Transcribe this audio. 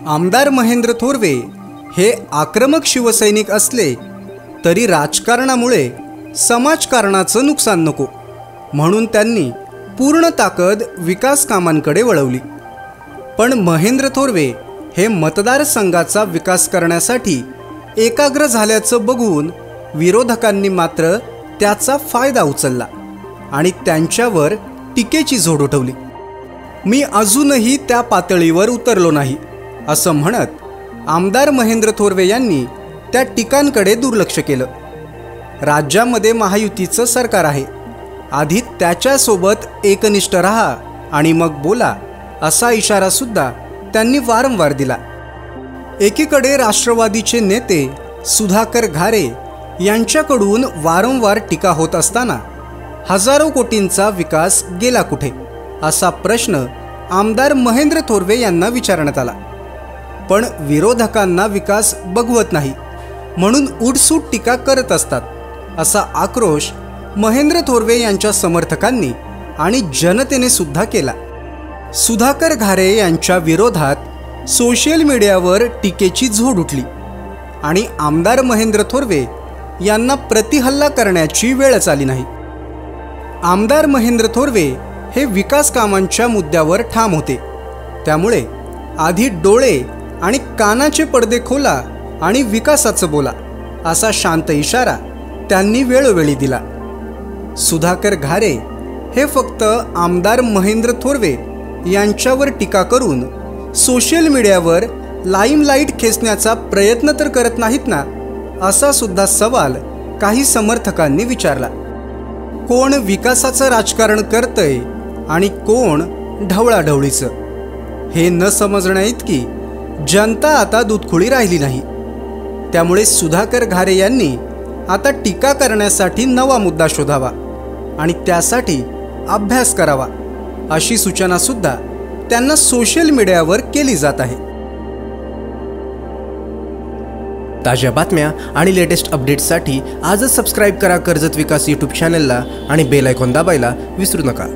आमदार महेंद्र थोरवे हे आक्रमक शिवसैनिक असले तरी राजकारणामुळे समाजकारणाचं नुकसान नको म्हणून त्यांनी पूर्ण ताकद विकास कामांकडे वळवली। पण महेंद्र थोरवे हे मतदारसंघाचा विकास करण्यासाठी एकाग्र झाल्याचं बघून विरोधकांनी मात्र त्याचा फायदा उचलला आणि त्यांच्यावर टीकेची झोड उठवली। मी अजूनही त्या पातळीवर उतरलो नाही असं म्हणत आमदार महेंद्र थोरवे यांनी त्या टीकांकडे दुर्लक्ष केलं। राज्यामध्ये महायुतीचं सरकार आहे, आधी त्याच्यासोबत एकनिष्ठ राहा आणि मग बोला असा इशारा सुद्धा त्यांनी वारंवार दिला। एकीकडे राष्ट्रवादीचे नेते सुधाकर घारे यांच्याकडून वारंवार टीका होत असताना हजारो कोटींचा विकास गेला कुठे असा प्रश्न आमदार महेंद्र थोरवे यांना विचारण्यात आला। पण विरोधकांना विकास बघवत नाही म्हणून उडसूट टीका करत असतात असा आक्रोश महेंद्र थोरवे यांच्या समर्थकांनी आणि जनतेने सुद्धा केला। सुधाकर घारे यांच्या विरोधात सोशल मीडियावर टीकेची झोड उठली आणि आमदार महेंद्र थोरवे यांना प्रतिहल्ला करण्याची वेळच आली नाही। आमदार महेंद्र थोरवे हे विकास कामांच्या मुद्द्यावर ठाम होते, त्यामुळे आधी डोळे आणि कानाचे पडदे खोला आणि विकासाचं बोला असा शांत इशारा त्यांनी वेळोवेळी दिला। सुधाकर घारे हे फक्त आमदार महेंद्र थोरवे यांच्यावर टीका करून सोशल मीडियावर लाईमलाईट खेचण्याचा प्रयत्न तर करत नाहीत ना असा सुद्धा सवाल काही समर्थकांनी विचारला। कोण विकासाचं राजकारण करतंय आणि कोण ढवळाढवळीचं हे न समजण्याइतकी जनता आता दूधखोळी राहिली नाही। त्यामुळे सुधाकर घारे यांनी आता टीका करण्यासाठी नवा मुद्दा शोधावा आणि त्यासाठी अभ्यास करावा अशी सूचना सुद्धा त्यांना सोशल मीडियावर केली जात आहे। ताज्या बातम्या आणि लेटेस्ट अपडेट्ससाठी आजच सबस्क्राईब करा कर्जत विकास यूट्यूब चॅनलला आणि बेल आयकॉन दाबायला विसरू नका।